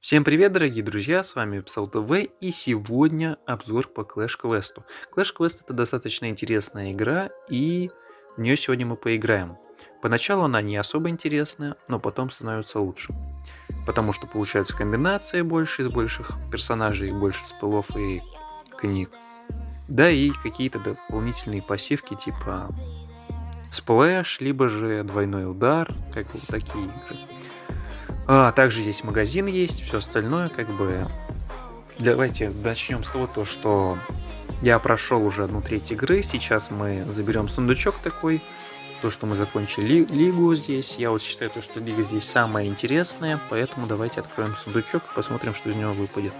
Всем привет, дорогие друзья, с вами Псал ТВ, и сегодня обзор по Clash Quest. Clash Quest это достаточно интересная игра, и в нее сегодня мы поиграем. Поначалу она не особо интересная, но потом становится лучше. Потому что получается комбинация больше из больших персонажей, больше спелов и книг. Да и какие-то дополнительные пассивки типа сплэш, либо же двойной удар, как бы вот такие игры. Также здесь магазин есть, все остальное как бы. Давайте начнем с того, что я прошел уже 1/3 игры. Сейчас мы заберем сундучок такой. То, что мы закончили лигу здесь. Я вот считаю, что лига здесь самая интересная, поэтому давайте откроем сундучок и посмотрим, что из него выпадет.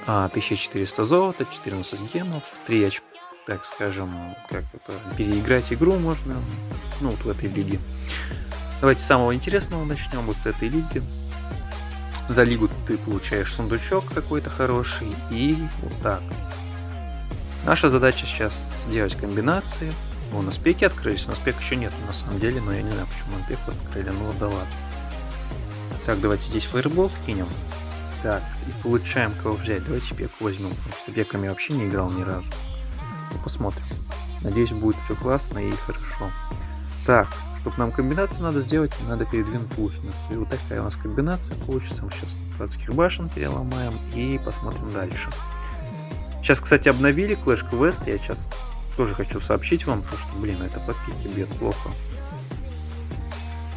1400 золота, 14 гемов, 3 очка, так скажем, как это, переиграть игру можно, ну вот в этой лиге. Давайте с самого интересного начнем, вот с этой лиги. За лигу ты получаешь сундучок какой-то хороший и вот так. Наша задача сейчас делать комбинации. У нас пеки открылись, у нас пек еще нет на самом деле, но я не знаю, почему мы пек открыли, ну да ладно. Так, давайте здесь фаербол вкинем. Так, и получаем кого взять. Давайте пеку возьмем, потому что пеками я вообще не играл ни разу. Ну, посмотрим. Надеюсь, будет все классно и хорошо. Так, чтобы нам комбинацию надо сделать, надо передвинуть лучницу. И вот такая у нас комбинация получится. Мы сейчас 20 башен переломаем и посмотрим дальше. Сейчас, кстати, обновили Clash Quest. Я сейчас тоже хочу сообщить вам, что, блин, это по пике бьет плохо.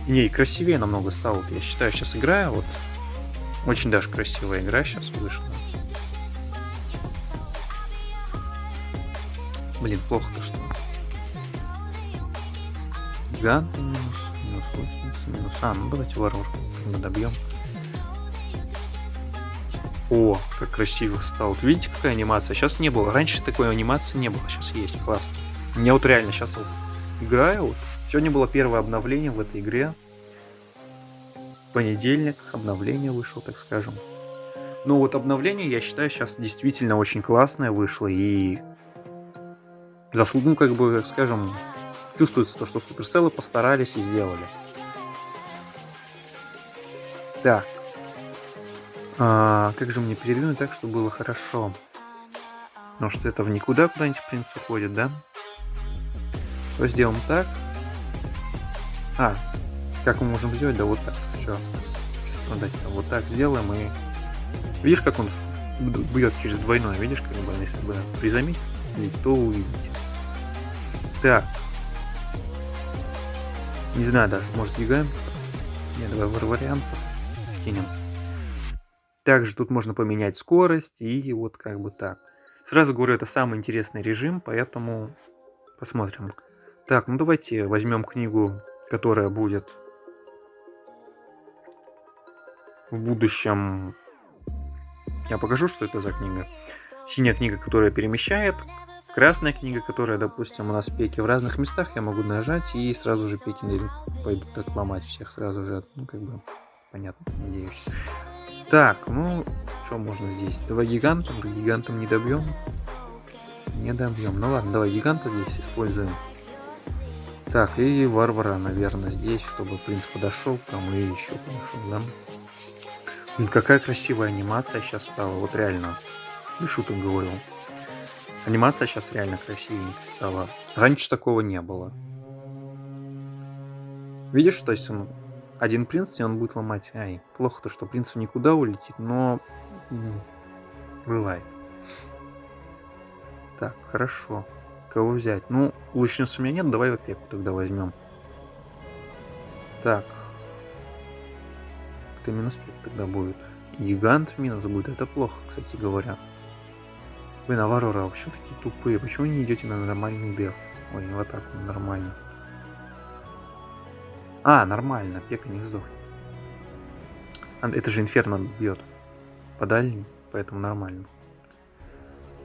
Не, и красивее намного стало. Я считаю, сейчас играю, вот. Очень даже красивая игра сейчас вышла. Блин, плохо-то что. Гиганты минус лучница, минус. Ну давайте варвар мы добьем. О, как красиво стало. Вот видите, какая анимация? Сейчас не было. Раньше такой анимации не было, сейчас есть. Классно. Мне вот реально сейчас вот играю. Вот. Сегодня было первое обновление в этой игре. В понедельник обновление вышло, так скажем. Ну вот обновление, я считаю, сейчас действительно очень классное вышло. И заслугу, как бы, скажем, чувствуется то, что суперселлы постарались и сделали. Так. Как же мне передвинуть так, чтобы было хорошо? Потому что это в никуда куда-нибудь принц уходит, да? То сделаем так. Как мы можем сделать? Да вот так. Все. Вот так сделаем и... Видишь, как он бьет через двойное? Видишь, как бы, если бы призаметить, то увидите. Так. Не знаю даже, может гигант? Нет, давай вариантов скинем. Также тут можно поменять скорость и вот как бы так. Сразу говорю, это самый интересный режим, поэтому посмотрим. Так, ну давайте возьмем книгу, которая будет в будущем. Я покажу, что это за книга. Синяя книга, которая перемещает. Красная книга, которая, допустим, у нас пеки в разных местах. Я могу нажать и сразу же пеки пойдут так ломать всех сразу же. Ну, как бы, понятно, надеюсь. Так, ну, что можно здесь? Давай гигантом, к гигантам не добьем. Не добьем. Ну ладно, давай гиганта здесь используем. Так, и варвара, наверное, здесь, чтобы принц подошел там и еще подошел, да? Блин, какая красивая анимация сейчас стала, вот реально. Не шуток говорю. Анимация сейчас реально красивенькая стала. Раньше такого не было. Видишь, то есть он... Один принц, и он будет ломать. Ай, плохо то, что принц никуда улетит, но... Бывает. Так, хорошо. Кого взять? Ну, лучницы у меня нет, давай опеку тогда возьмем. Так. Это минус 5 тогда будет. Гигант минус будет, это плохо, кстати говоря. Блин, Аварора вообще такие тупые. Почему не идете на нормальный деф? Ой, не в атаку, нормально. Нормально, пека не сдохнет. Это же инферно бьет по дальней, поэтому нормально.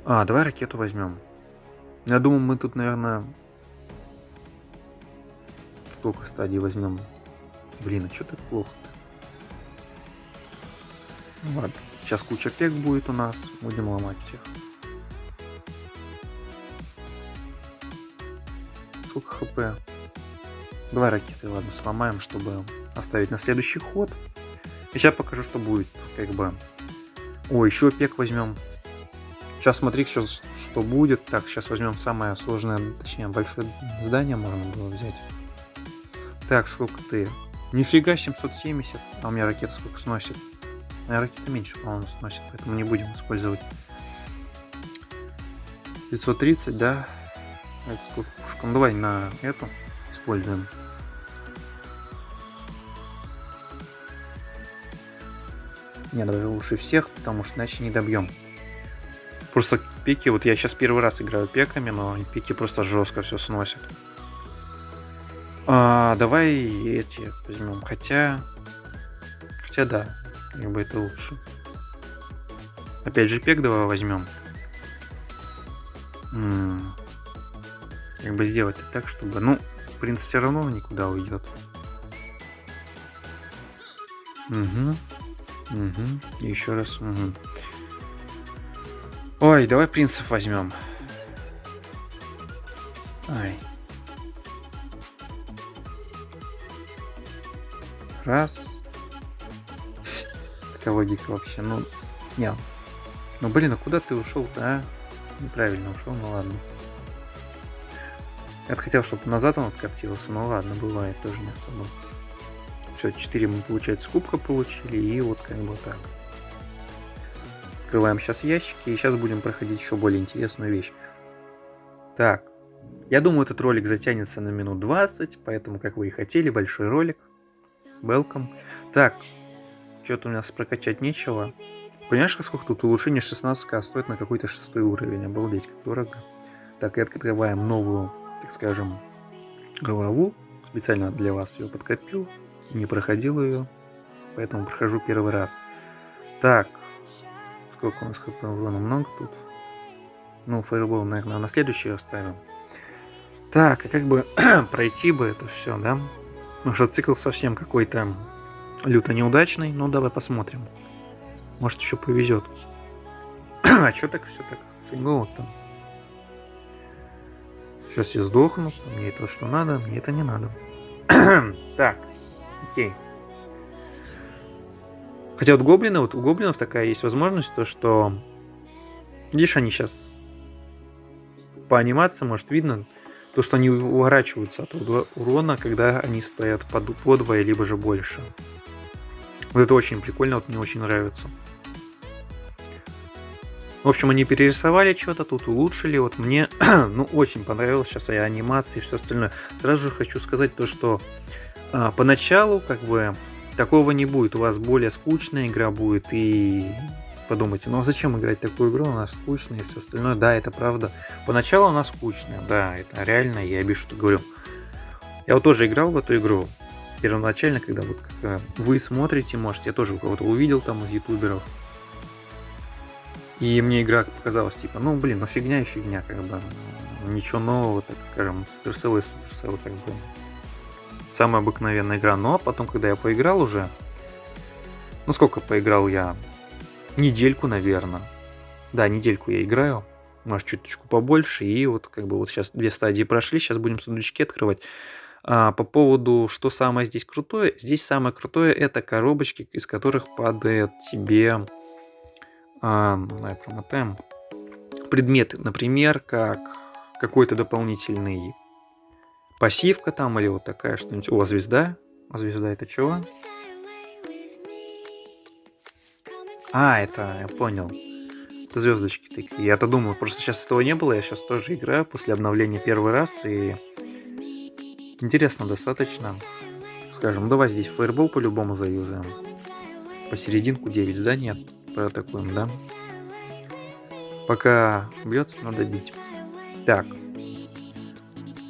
Давай ракету возьмем. Я думаю, мы тут, наверное, столько стадий возьмем. Блин, а что так плохо-то? Ладно, сейчас куча пек будет у нас, будем ломать всех. Сколько хп? Давай ракеты, ладно, сломаем, чтобы оставить на следующий ход. И сейчас покажу, что будет, как бы, О, еще пек возьмем. Сейчас смотри, сейчас что будет. Так, сейчас возьмем самое сложное, точнее, большое здание можно было взять. Так, сколько ты? Нифига, 770. А у меня ракета сколько сносит? У меня ракета меньше, по-моему, сносит, поэтому не будем использовать. 530, да? Это сколько? Ну, давай на эту используем. Не, давай лучше всех, потому что иначе не добьем. Просто пики, вот я сейчас первый раз играю пеками, но пики просто жестко все сносят. Давай эти возьмем, хотя да, как бы это лучше. Опять же пек давай возьмем. Как бы сделать так, чтобы, ну, в принципе, все равно никуда уйдет. И еще раз. Ой, давай принцев возьмем. Ай. Раз. Такая логика вообще. Ну, не. Ну, блин, а куда ты ушел, да? Неправильно ушел, ну ладно. Я хотел, чтобы назад он откатился, но ладно, бывает тоже не особо. Все, 4 мы, получается, кубка получили, и вот как бы так. Открываем сейчас ящики, и сейчас будем проходить еще более интересную вещь. Так, я думаю, этот ролик затянется на минут 20, поэтому, как вы и хотели, большой ролик. Welcome. Так, что-то у нас прокачать нечего. Понимаешь, сколько тут улучшение 16к стоит на какой-то 6 уровень? Обалдеть, как дорого. Так, и открываем новую, так скажем, главу. Специально для вас ее подкопил. Не проходил ее, поэтому прохожу первый раз. Так, сколько у нас хп урона? Много тут. Ну, фаербол, наверное, на следующий оставим. Так, а как бы пройти бы это все, да? Потому что цикл совсем какой-то люто неудачный. Ну, давай посмотрим. Может, еще повезет. А что так все так фигово-то? Сейчас я сдохну. Мне это что надо, мне это не надо. Так, окей. Хотя вот гоблины, вот у гоблинов такая есть возможность, то что... Видишь, они сейчас по анимации, может, видно, то, что они уворачиваются от урона, когда они стоят по двое, либо же больше. Вот это очень прикольно, вот мне очень нравится. В общем, они перерисовали что-то, тут улучшили. Вот мне, ну, очень понравилось сейчас и анимация, и все остальное. Сразу же хочу сказать то, что поначалу, как бы, такого не будет. У вас более скучная игра будет, и подумайте, ну а зачем играть такую игру, она скучная и все остальное. Да, это правда. Поначалу она скучная, да, это реально, я обижу, что говорю. Я вот тоже играл в эту игру. Первоначально, когда вот как вы смотрите, может, я тоже у кого-то увидел там из ютуберов. И мне игра показалась типа, ну блин, ну фигня и фигня, как бы. Ничего нового, так скажем, Supercell и Supercell, как бы. Самая обыкновенная игра. Но потом, когда я поиграл уже, ну сколько поиграл я? Недельку, наверное. Да, недельку я играю. Может, чуточку побольше. И вот как бы вот сейчас 2 стадии прошли. Сейчас будем сундучки открывать. По поводу, что самое здесь крутое. Здесь самое крутое это коробочки, из которых падает тебе... давай промотаем. Предметы. Например, как какой-то дополнительный пассивка там. Или вот такая что-нибудь. О, звезда. А звезда это чего? Это, я понял. Это звездочки такие. Я-то думаю, просто сейчас этого не было. Я сейчас тоже играю после обновления первый раз. И интересно достаточно. Скажем, давай здесь фаербол по-любому заюзаем. Посерединку 9 зданий проатакуем, да? Пока бьется, надо бить. Так.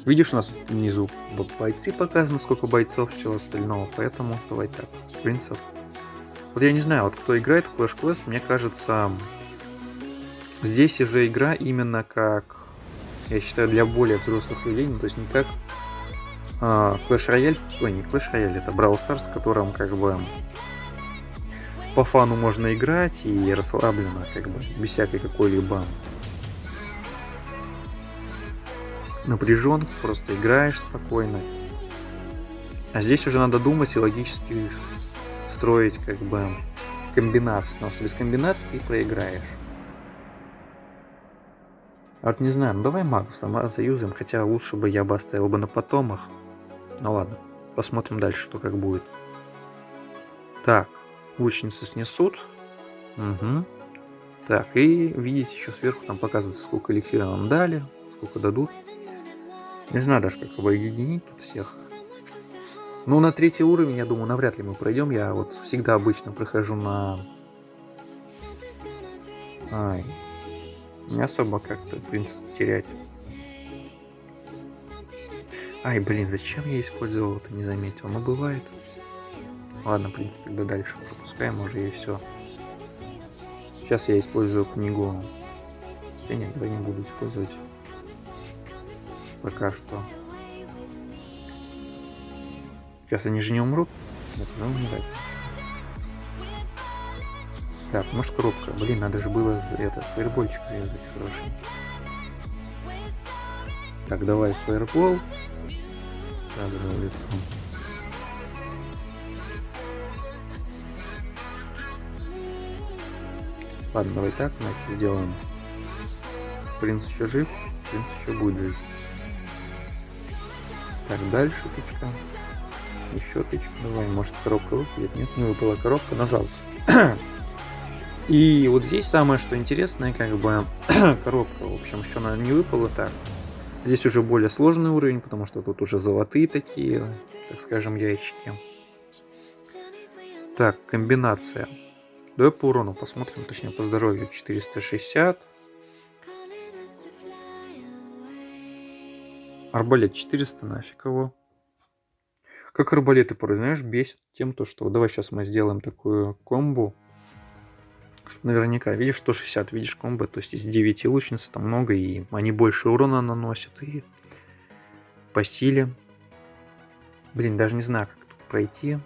Видишь, у нас внизу бойцы показано, сколько бойцов, всего остального. Поэтому давай так. Принцев. Вот я не знаю, вот кто играет в Clash Quest, мне кажется, здесь уже игра именно как, я считаю, для более взрослых людей, то есть не как Clash Royale, не Clash Royale, это Brawl Stars, в котором как бы по фану можно играть и расслабленно, как бы, без всякой какой-либо напряженки, просто играешь спокойно. А здесь уже надо думать и логически строить, как бы, комбинаций, потому что без комбинаций ты проиграешь. А вот не знаю, ну давай магов сама заюзаем, хотя лучше бы я бы оставил бы на потомах. Ну ладно, посмотрим дальше, что как будет. Так, лучницы снесут. Угу. Так, и видите, еще сверху там показывается, сколько эликсира нам дали, сколько дадут. Не знаю даже, как объединить тут всех. Ну, на 3-й уровень, я думаю, навряд ли мы пройдем. Я вот всегда обычно прохожу на... Ай, не особо как-то, в принципе, терять. Ай, блин, зачем я использовал это, не заметил. Ну, бывает. Ладно, в принципе, тогда дальше пропускаем уже и все. Сейчас я использую книгу. Я нет, давай не буду использовать. Пока что. Сейчас они же не умрут. Нет, не умирать. Так, может коробка. Блин, надо же было это, фаербольчик резать хороший. Так, давай фаербол. Сразу лицом. Ладно, давай так, значит, сделаем. Принц еще жив, принц еще будет жить. Так, дальше тычка. Еще тычка. Давай, может коробка выпадет? Нет, не выпала коробка, нажался. И вот здесь самое, что интересное, как бы коробка, в общем, еще она не выпала так. Здесь уже более сложный уровень, потому что тут уже золотые такие, так скажем, яички. Так, комбинация. Давай по урону посмотрим, точнее по здоровью. 460. Арбалет 400, нафиг его. Как арбалеты порой, знаешь, бесит тем, то, что... Давай сейчас мы сделаем такую комбу. Наверняка, видишь, 160, видишь, комбо, то есть из 9 лучниц там много, и они больше урона наносят, и по силе. Блин, даже не знаю, как тут пройти.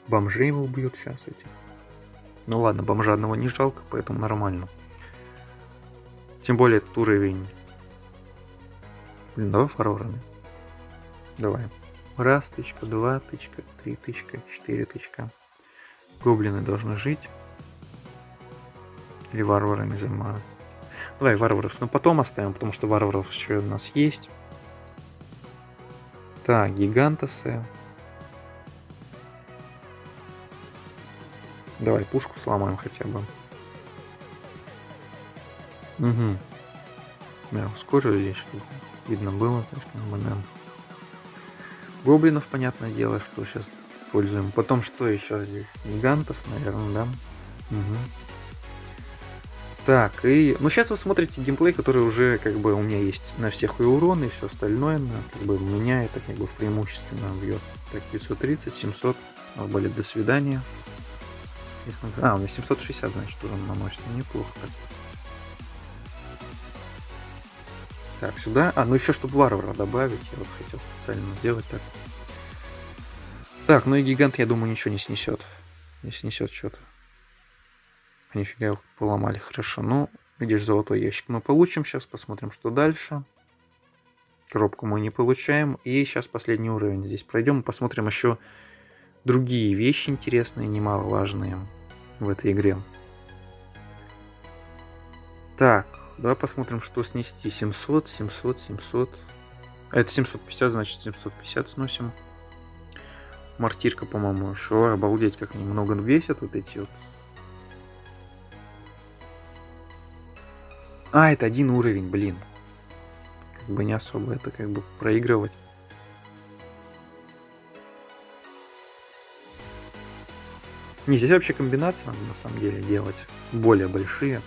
Бомжей его убьют сейчас эти. Ну ладно, бомжа одного не жалко, поэтому нормально. Тем более этот уровень. Блин, давай фарорами. Давай. Раз тычка, 2 тычка, 3 тычка, 4 тычка. Гоблины должны жить. Или варварами занимают. Давай варваров, но потом оставим, потому что варваров еще у нас есть. Так, гигантосы. Давай пушку сломаем хотя бы. Угу. Я ускорю здесь, чтобы видно было. Гоблинов, понятное дело, что сейчас используем. Потом что еще здесь? Гигантов, наверное, да? Угу. Так, и... Ну, сейчас вы смотрите геймплей, который уже, как бы, у меня есть на всех и урон, и все остальное, как бы, меня это, как бы, в преимущественно бьет. Так, 530, 700, арбалет, до свидания. А, у меня 760, значит, урон наносит, неплохо так. Так, сюда. А, ну еще, чтобы варвара добавить, я вот хотел специально сделать так. Так, ну и гигант, я думаю, ничего не снесет. Не снесет что-то. Нифига его поломали, хорошо. Ну, видишь, золотой ящик мы получим. Сейчас посмотрим, что дальше. Коробку мы не получаем. И сейчас последний уровень здесь пройдем. Посмотрим еще другие вещи интересные, немаловажные в этой игре. Так, давай посмотрим, что снести. 700, 700, 700. А это 750, значит 750 сносим. Мартирка, по-моему, еще. Обалдеть, как они много весят, вот эти вот. А, это один уровень, блин. Как бы не особо это как бы проигрывать. Не, здесь вообще комбинации надо на самом деле делать. Более большие.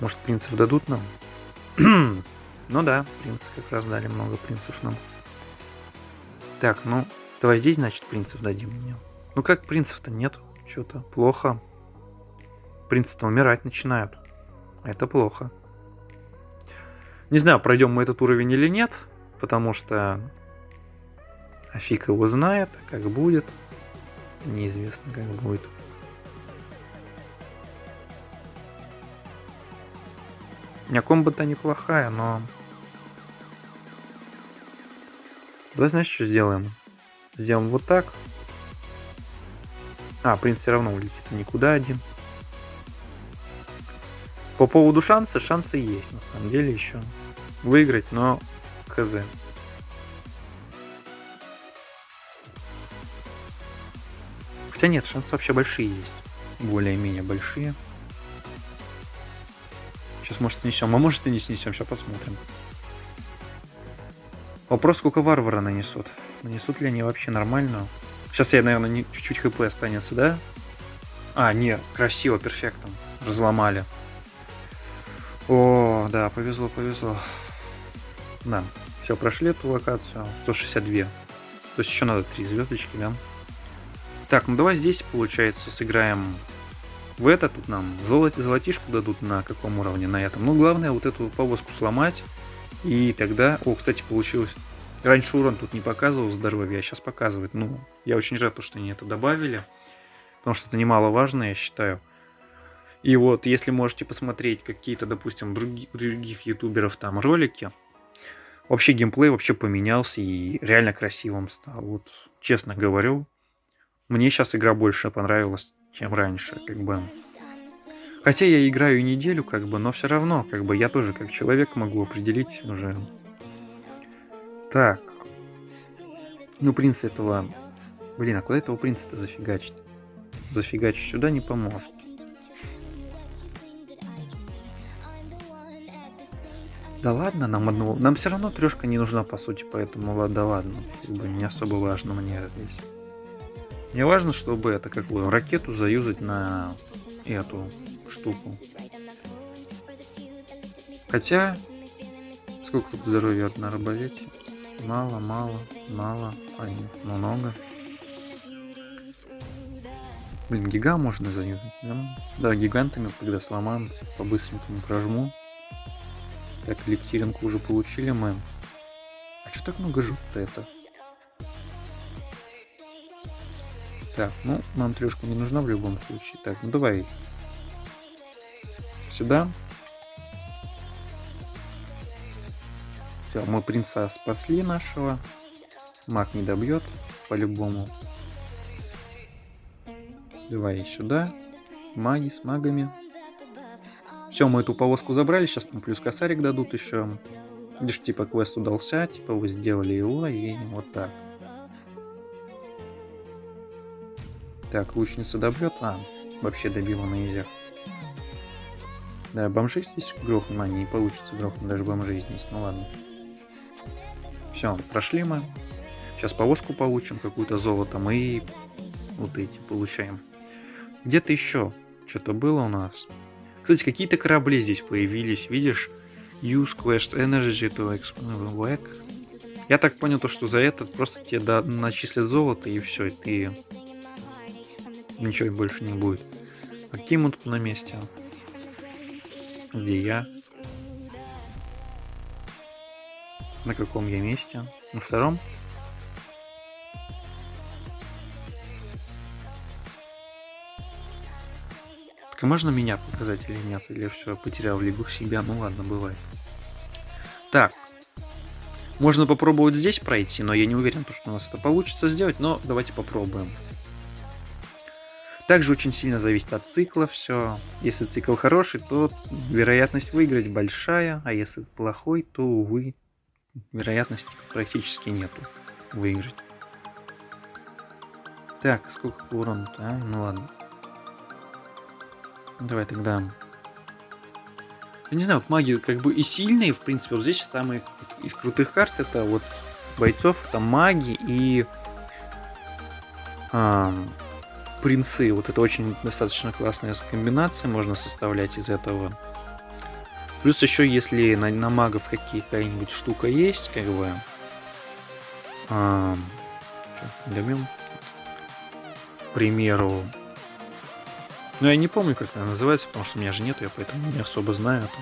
Может, принцев дадут нам? Ну да, принцы как раз дали много принцев нам. Так, ну, давай здесь, значит, принцев дадим мне. Ну как принцев-то нету? Что-то плохо. Принцы-то умирать начинают. Это плохо. Не знаю, пройдем мы этот уровень или нет, потому что фиг его знает, как будет. Неизвестно, как будет. У меня комбо-то неплохая, но... Давай, знаешь, что сделаем? Сделаем вот так. принц все равно улетит никуда один. По поводу шанса, шансы есть на самом деле еще выиграть, но хз. Хотя нет, шансы вообще большие есть. Более-менее большие. Сейчас, может, снесем, а может и не снесем, сейчас посмотрим. Вопрос, сколько варвара нанесут. Нанесут ли они вообще нормально? Сейчас я, наверное, чуть-чуть хп останется, да? Не, красиво, перфектом. Разломали. О, да, повезло, повезло. Да, все, прошли эту локацию. 162. То есть еще надо 3 звездочки, да? Так, ну давай здесь, получается, сыграем в это. Тут нам золотишку дадут на каком уровне? На этом. Ну, главное вот эту повозку сломать. И тогда... О, кстати, получилось... Раньше урон тут не показывал здоровье, а сейчас показывает. Ну, я очень рад, что они это добавили. Потому что это немаловажно, я считаю. И вот, если можете посмотреть какие-то, допустим, других ютуберов там ролики, вообще геймплей вообще поменялся и реально красивым стал. Вот, честно говорю, мне сейчас игра больше понравилась, чем раньше, как бы. Хотя я играю и неделю, как бы, но все равно, как бы, я тоже как человек могу определить уже. Так. Ну, принц этого... Блин, а куда этого принца-то зафигачить? Зафигачить сюда не поможет. Да ладно, нам одного... Нам все равно трешка не нужна, по сути, поэтому да ладно. Как бы не особо важно мне здесь. Мне важно, чтобы это какую ракету заюзать на эту штуку. Хотя... Сколько тут здоровья от на арбалете? Мало, мало, мало. Нет, много. Блин, гига можно заюзать, да? Да, гигантами, когда сломаем, по-быстренькому прожму. Так, эликсиринку уже получили мы. А что так много жут-то это? Так, ну, нам трешка не нужна в любом случае. Так, ну давай. Сюда. Все, мы принца спасли нашего. Маг не добьет, по-любому. Давай сюда. Маги с магами. Все, мы эту повозку забрали. Сейчас нам плюс косарик дадут еще. Видишь, типа квест удался. Типа вы сделали его и вот так. Так, лучница добьет. Вообще добила на язык. Да, бомжи здесь грохнем. Не получится грохнуть даже бомжей здесь. Ну ладно. Все, прошли мы. Сейчас повозку получим, какую-то золотом. И вот эти получаем. Где-то еще что-то было у нас. Кстати, какие-то корабли здесь появились. Видишь? Use Quest Energy to Explain. Я так понял, то, что за этот просто тебе начислят золото и все, и ты... Ничего больше не будет. А какие мы тут на месте? Где я? На каком я месте? На втором? Так, а можно меня показать или нет? Или все, потерял лигу в себя? Ну ладно, бывает. Так. Можно попробовать здесь пройти, но я не уверен, что у нас это получится сделать, но давайте попробуем. Также очень сильно зависит от цикла все. Если цикл хороший, то вероятность выиграть большая, а если плохой, то, увы, вероятности практически нету выиграть. Так, сколько урона-то, Ну ладно. Давай тогда. Я не знаю, вот маги как бы и сильные, в принципе, вот здесь самые из крутых карт это вот бойцов, это маги и принцы. Вот это очень достаточно классная комбинация, можно составлять из этого. Плюс еще, если на магов какая-нибудь штука есть, как бы... Добьем. К примеру... Ну, я не помню, как она называется, потому что у меня же нету, я поэтому не особо знаю это.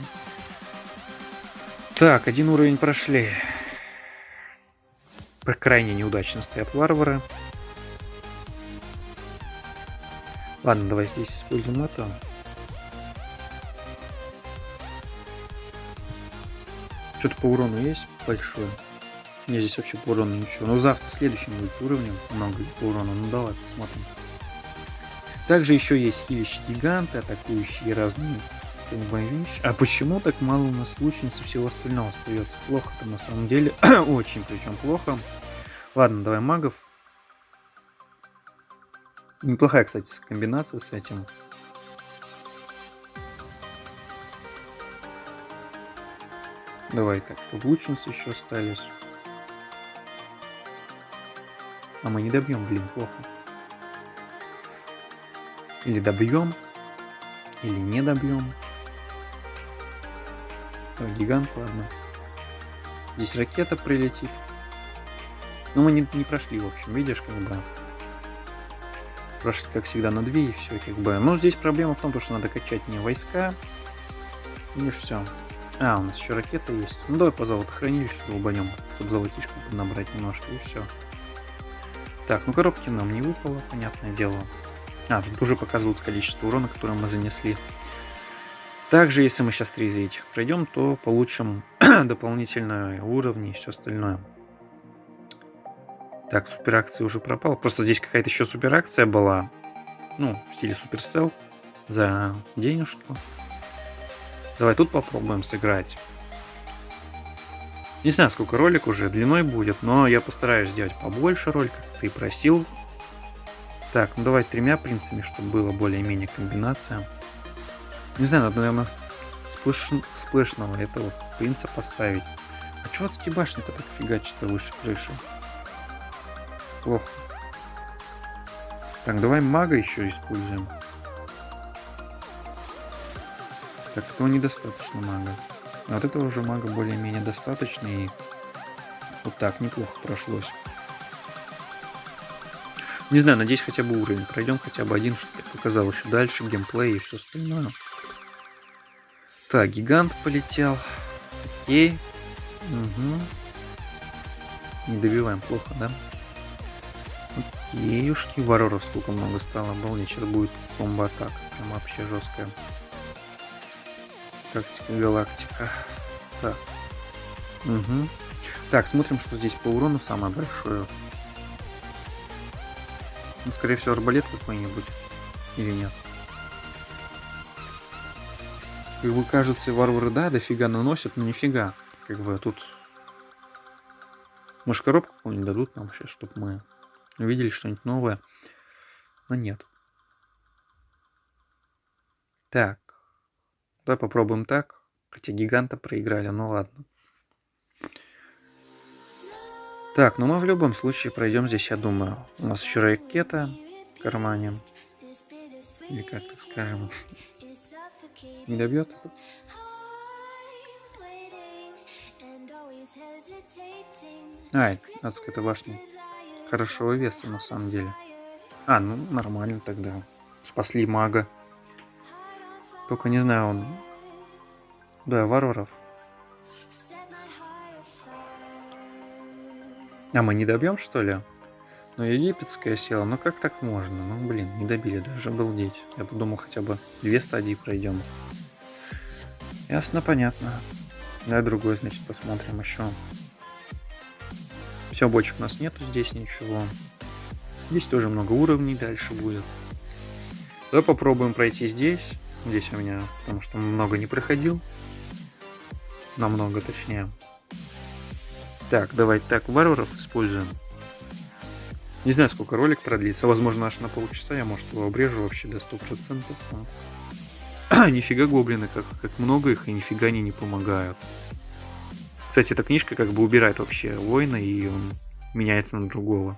Так, один уровень прошли. Крайне неудачно стоят варвары. Ладно, давай здесь используем это. Что-то по урону есть большое? Нет, здесь вообще по урону ничего. Но завтра следующим будет уровнем много по урону. Ну давай посмотрим. Также еще есть хилящие гиганты, атакующие разные вещи. А почему так мало у нас лучниц и всего остального остается? Плохо-то на самом деле. Очень причем плохо. Ладно, давай магов. Неплохая, кстати, комбинация с этим. Давай так, тут лучницы еще остались. А мы не добьем, блин, плохо. Или добьем, или не добьем. Гигант, ладно. Здесь ракета прилетит. Но мы не прошли, в общем, видишь, как бы. Прошли, как всегда, на 2 и все, как бы. Но здесь проблема в том, что надо качать мне войска. И все. А, у нас еще ракета есть. Ну давай по золотохранилищу долбанем, чтобы золотишко набрать немножко, и все. Так, ну коробки нам не выпало, понятное дело. А, тут уже показывают количество урона, которое мы занесли. Также, если мы сейчас 3 из этих пройдем, то получим дополнительные уровни и все остальное. Так, суперакция уже пропала. Просто здесь какая-то еще суперакция была. Ну, в стиле суперсел. За денежку. Давай тут попробуем сыграть. Не знаю, сколько ролик уже длиной будет, но я постараюсь сделать побольше ролик, как ты и просил. Так, ну давай 3 принцами, чтобы было более-менее комбинация. Не знаю, надо, наверное, сплэшного этого принца поставить. А чё адские башни-то так фигачит-то выше крыши? Плохо. Так, давай мага еще используем. Так, этого недостаточно мага. А вот этого уже мага более-менее достаточно, и вот так неплохо прошлось. Не знаю, надеюсь, хотя бы уровень пройдем, хотя бы один, что я показал еще дальше, геймплей и все остальное. Так, гигант полетел. Окей. Угу. Не добиваем, плохо, да? Окейушки, варваров сколько много стало, обалдеть, сейчас будет комбо-атака, прям вообще жесткая. Тактика галактика. Так. Угу. Так, смотрим, что здесь по урону самое большое. Ну, скорее всего, арбалет какой-нибудь. Или нет? Как бы кажется, варвары, да, дофига наносят, но нифига. Как бы тут... Может, коробку какую-нибудь дадут нам сейчас, чтобы мы увидели что-нибудь новое. Но нет. Так. Давай попробуем так. Хотя гиганта проиграли, ну ладно. Так, ну мы в любом случае пройдем здесь, я думаю. У нас еще ракета в кармане. Или как так скажем. Не добьет этот? Ай, адская башня. Хорошего веса на самом деле. А, ну нормально тогда. Спасли мага. Только не знаю, он... Да, варваров. А мы не добьем, что ли? Ну, египетская села, ну как так можно? Ну, блин, не добили даже, обалдеть. Я подумал, хотя бы 2 стадии пройдем. Ясно, понятно. Давай другой, значит, посмотрим еще. Все, бочек у нас нету здесь ничего. Здесь тоже много уровней дальше будет. Давай попробуем пройти здесь. Здесь у меня, потому что много не проходил. Намного точнее. Так, давай так, варваров используем. Не знаю, сколько ролик продлится. Возможно, аж на полчаса. Я, может, его обрежу вообще до 100%. Нифига гоблины, как много их, и нифига они не помогают. Кстати, эта книжка как бы убирает вообще воина, и он меняется на другого.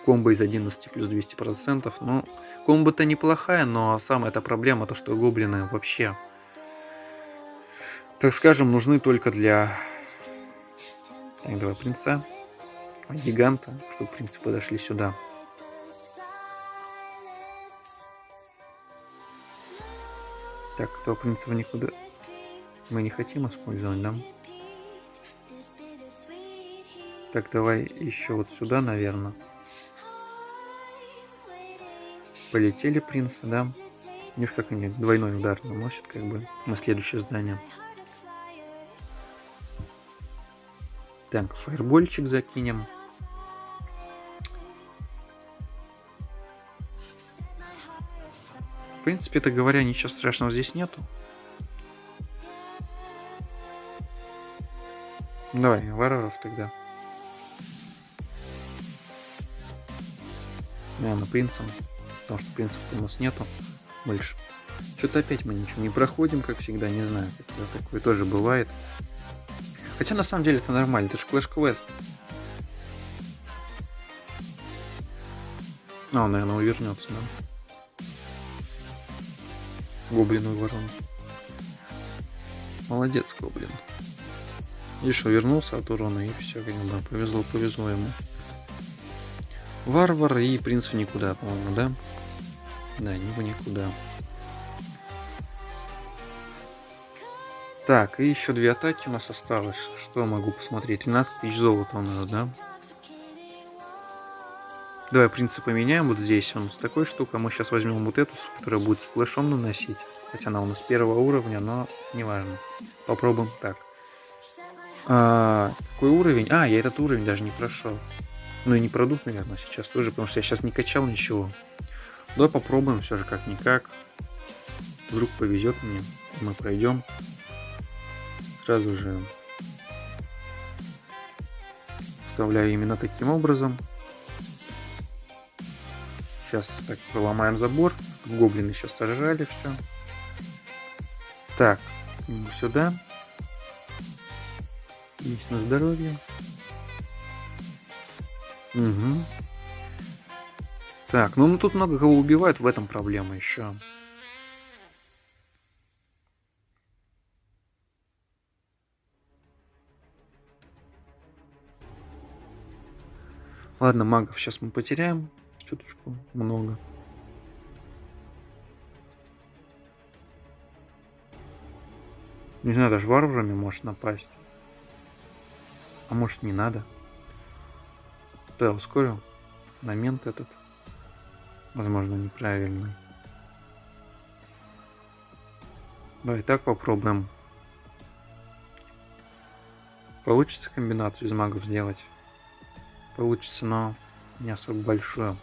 Комбо из 11 плюс 200%. Ну, комбо-то неплохая, но самая эта проблема, то что гоблины вообще, так скажем, нужны только для... Так, давай принца. Гиганта, чтобы принцы подошли сюда. Так, этого принца никуда мы не хотим использовать, да? Так, давай еще вот сюда, наверное. Полетели принцы, да? Видишь, как они двойной удар наносят, как бы, на следующее здание. Так, фаербольчик закинем. В принципе-то говоря, ничего страшного здесь нету. Давай, варваров тогда. Наверное, принцем. Потому что принцев у нас нету больше. Что-то опять мы ничего не проходим, как всегда, не знаю. Такое тоже бывает. Хотя на самом деле это нормально, это же Clash Quest. А, он, наверное, увернется, да? Гоблину ворон. Молодец, гоблин. Видишь, увернулся от урона, и все, как бы, повезло ему. Варвар и принц в никуда, по-моему, да? Да, не в никуда. Так, и еще 2 атаки у нас осталось. Что я могу посмотреть? 13 тысяч золота у нас, да? Давай принца поменяем вот здесь. Он с такой штукой. Мы сейчас возьмем вот эту, которая будет с флешом наносить. Хотя она у нас 1-го уровня, но не важно. Попробуем так. Какой уровень? А, я этот уровень даже не прошел. Ну и не пройдут, наверное, сейчас тоже, потому что я сейчас не качал ничего. Давай попробуем все же как-никак. Вдруг повезет мне, и мы пройдем. Сразу же вставляю именно таким образом. Сейчас так проломаем забор. Гоблины еще сожрали все. Так, сюда. Есть на здоровье. Угу. Так, ну тут много кого убивают, в этом проблема еще. Ладно, магов сейчас мы потеряем. Чуточку много. Не знаю, даже варварами может напасть. А может не надо. Да, ускорил. Момент этот. Возможно, неправильный. Давай так попробуем. Получится комбинацию из магов сделать? Получится, но не особо большую.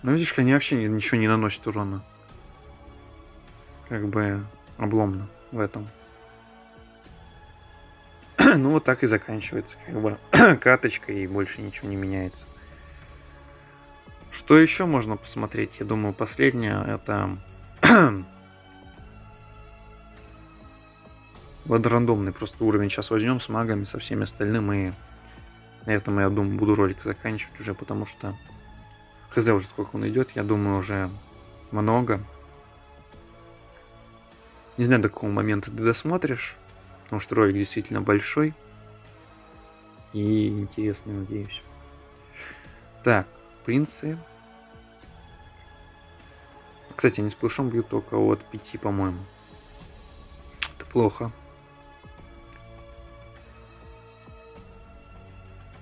Ну, видишь, они вообще ничего не наносят урона. Как бы обломно в этом. Ну, вот так и заканчивается, как бы, каточка, и больше ничего не меняется. Что еще можно посмотреть? Я думаю, последнее это рандомный просто уровень. Сейчас возьмем с магами, со всеми остальными, и на этом, я думаю, буду ролик заканчивать уже, потому что хз уже сколько он идет, я думаю, уже много. Не знаю, до какого момента ты досмотришь, потому что ролик действительно большой и интересный, надеюсь. Так, принцы. Кстати, они с плюшом бьют только от 5, по-моему. Это плохо.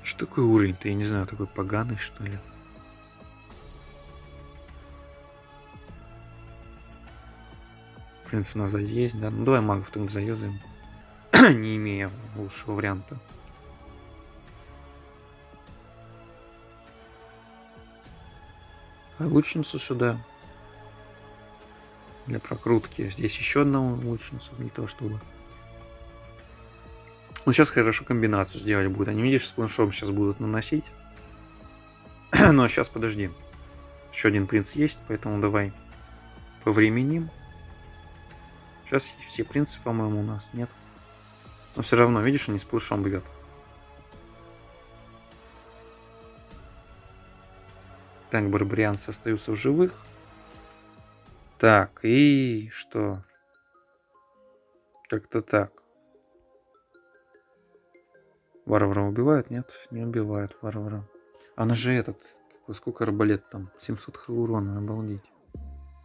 Что такое уровень-то? Я не знаю, такой поганый, что ли. Принц у нас есть, да? Ну давай магов тогда заюзаем. Не имея лучшего варианта. Лучницу сюда. Для прокрутки. Здесь еще одну лучницу, не то чтобы. Ну сейчас хорошо комбинацию сделали будет. Они, видишь, с планшом сейчас будут наносить. Но сейчас подожди. Еще один принц есть, поэтому давай повременим. Сейчас все принцы, по-моему, у нас нет. Но все равно, видишь, они с планшом бьют. Так, барбарианцы остаются в живых. Так, и что? Как-то так. Варвара убивают? Нет, не убивают варвара. Она же этот... Сколько арбалет там? 700 урона, обалдеть.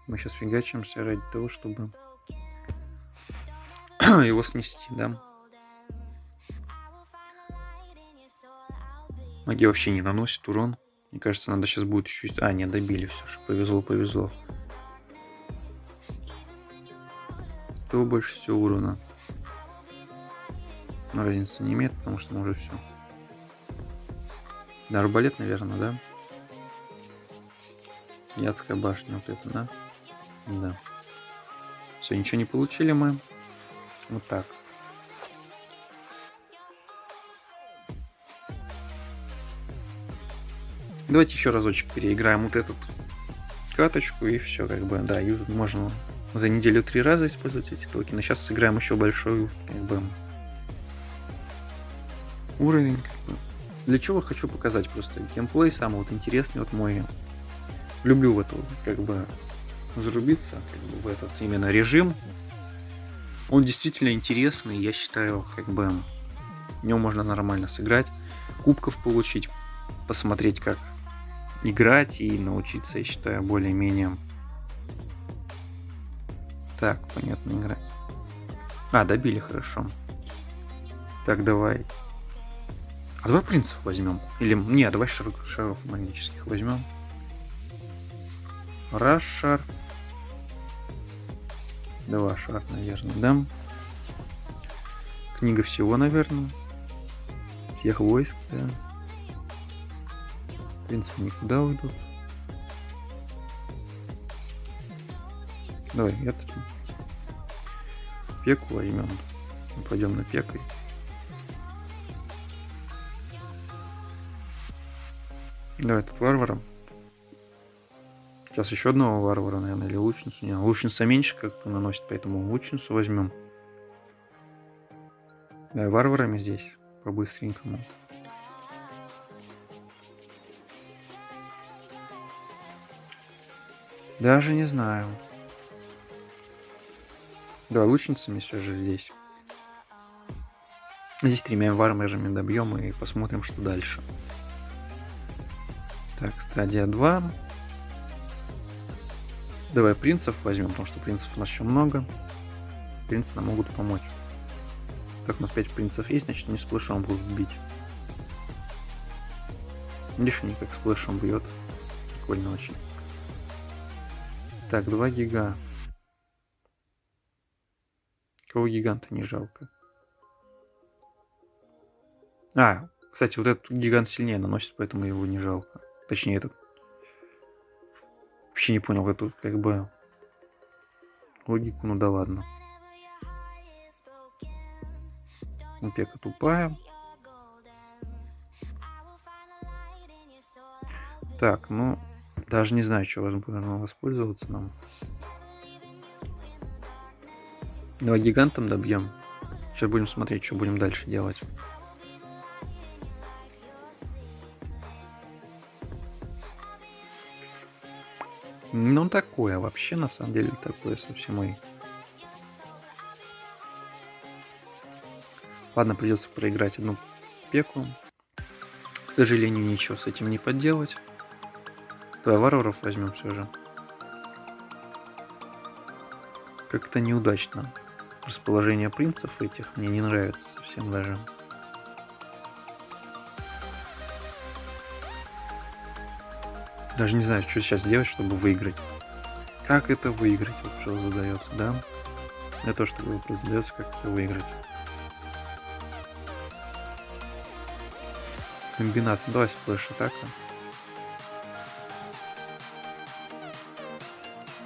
Мы сейчас фигачимся ради того, чтобы его снести, да? Маги вообще не наносит урон. Мне кажется, надо сейчас будет чуть-чуть... А, не, добили все же. Повезло, повезло. Кто больше всего урона? Но разницы не имеет, потому что мы уже все. На арбалет, наверное, да? Ядская башня вот это, да? Да. Все, ничего не получили мы. Вот так. Давайте еще разочек переиграем вот эту каточку и все, как бы, да, и можно за неделю 3 раза использовать эти токены. Сейчас сыграем еще большой, как бы, уровень. Как бы. Для чего хочу показать просто геймплей самый вот интересный, вот мой. Люблю в эту, как бы, зарубиться, как бы, в этот именно режим. Он действительно интересный, я считаю, как бы, в нем можно нормально сыграть, кубков получить, посмотреть, как играть и научиться, я считаю, более-менее. Так, понятно, играть. А, добили, хорошо. Так, давай. А давай принцев возьмем. Или, не, давай шаров магических возьмем. Раз шар. Два шар, наверное, да. Книга всего, наверное. Всех войск, да. В принципе, никуда уйдут. Давай, это пеку возьмем. Пойдем на пекой. Давай тут варваром. Сейчас еще одного варвара, наверное, или лучницу. Не, лучница меньше как бы наносит, поэтому лучницу возьмем. Да, варварами здесь по-быстренькому. Даже не знаю. Да, лучницами все же здесь. Здесь 3 варварами добьем и посмотрим, что дальше. Так, стадия 2. Давай принцев возьмем, потому что принцев у нас еще много. Принцы нам могут помочь. Так, у нас 5 принцев есть, значит, не сплэшом будут бить. Видишь, они как сплэшом бьет. Прикольно очень. Так, 2 гига. Кого гиганта не жалко? А, кстати, вот этот гигант сильнее наносит, поэтому его не жалко. Точнее, этот. Вообще не понял эту, как бы, логику, ну да ладно. Пека тупая. Так, ну, даже не знаю, что возможно воспользоваться нам. Давай гигантом добьем. Сейчас будем смотреть, что будем дальше делать. Ну, такое вообще, на самом деле, такое совсем и... Ладно, придется проиграть одну пеку. К сожалению, ничего с этим не поделать. Давай варваров возьмем все же. Как-то неудачно. Расположение принцев этих мне не нравится совсем даже. Даже не знаю, что сейчас делать, чтобы выиграть. Как это выиграть? Вопрос задается, да? Это что вопрос задается, как это выиграть. Комбинация. Давай сплэш атака.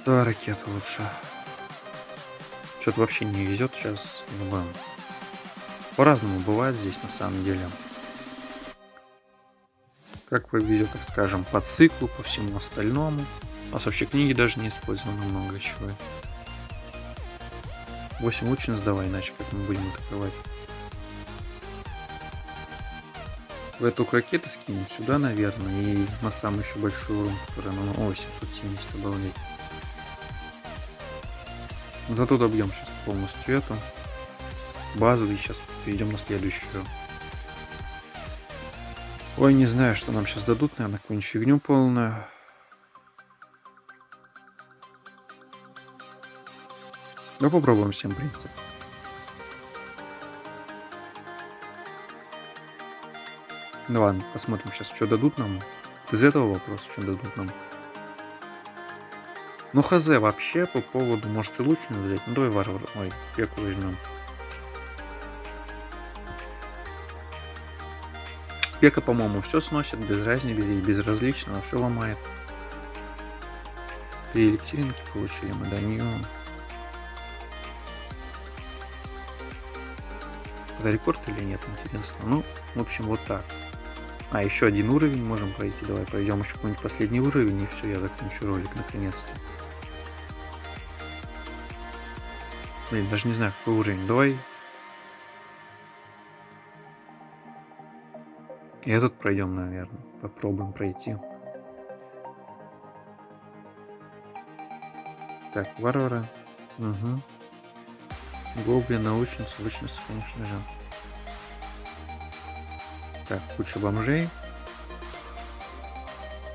Да, ракета лучше. Что-то вообще не везет сейчас. По-разному бывает здесь на самом деле. Как повезет, так скажем, по циклу, по всему остальному. У нас вообще книги даже не использовано много чего. 8 лучниц давай, иначе как мы будем атаковать. В эту ракету скинем сюда, наверное, и на самый еще большой урон, который нам... О, 770, обалдеть. Зато добьем сейчас полностью эту базу и сейчас перейдем на следующую. Ой, не знаю, что нам сейчас дадут, наверное, какую-нибудь фигню полную. Ну, попробуем 7 принципов. Ну ладно, посмотрим сейчас, что дадут нам. Из этого вопроса, что дадут нам. Ну, хз, вообще, по поводу, может, и лучше взять. Ну, давай варвар. Ой, пеку возьмем. Пека, по-моему, все сносит, без разницы, безразлично, все ломает. 3 эликсиринки получили мы до нее. Это рекорд или нет, интересно. Ну, в общем, вот так. А, еще один уровень можем пройти. Давай пройдем еще какой-нибудь последний уровень, и все, я закончу ролик наконец-то. Блин, даже не знаю, какой уровень. Давай. И этот пройдем, наверное. Попробуем пройти. Так, варвара. Угу. Гоблин, научница, лучница, конечно же. Так, куча бомжей.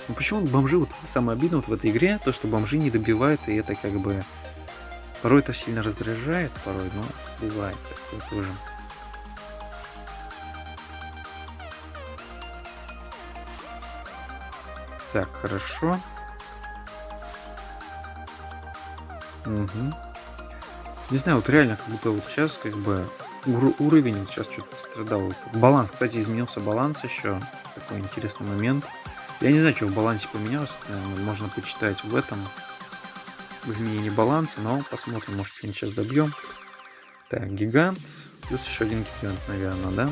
Ну почему бомжи, вот самое обидное вот в этой игре, то что бомжи не добивают, и это как бы порой это сильно раздражает, порой, но бывает такое тоже. Так, хорошо. Угу. Не знаю, вот реально как будто вот сейчас как бы уровень сейчас что-то страдал. Вот баланс, кстати, изменился баланс еще. Такой интересный момент. Я не знаю, что в балансе поменялось. Можно почитать в этом изменении баланса, но посмотрим, может что-нибудь сейчас добьем. Так, гигант. Плюс еще один гигант, наверное, да?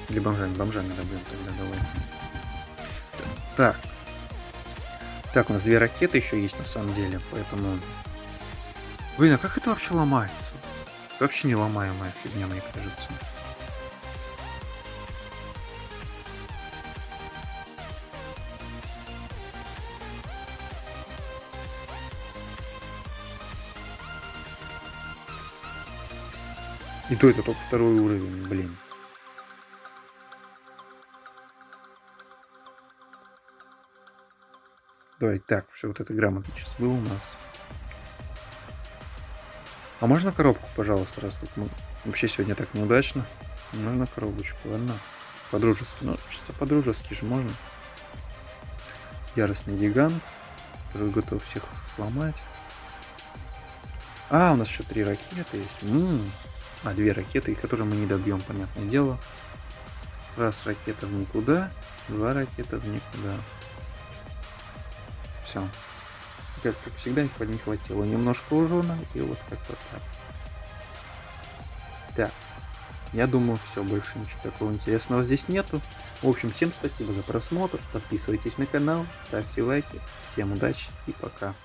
Или бомжами добьем тогда, давай. Так. Так, у нас 2 ракеты еще есть на самом деле, поэтому... Блин, а как это вообще ломается? Это вообще не ломаемая фигня, мне кажется. И то это только 2-й уровень, блин. Давай, так, все, вот это грамотно сейчас было у нас. А можно коробку, пожалуйста, раз тут мы вообще сегодня так неудачно? Можно коробочку, ладно? По-дружески, ну, чисто по-дружески же можно. Яростный гигант, который готов всех сломать. А, у нас еще 3 ракеты есть. А, 2 ракеты, которые мы не добьем, понятное дело. Раз ракета в никуда, 2 ракеты в никуда. Все. Как всегда, не хватило немножко урона, и вот как-то так. Так, я думаю, все, больше ничего такого интересного здесь нету. В общем, всем спасибо за просмотр, подписывайтесь на канал, ставьте лайки, всем удачи и пока.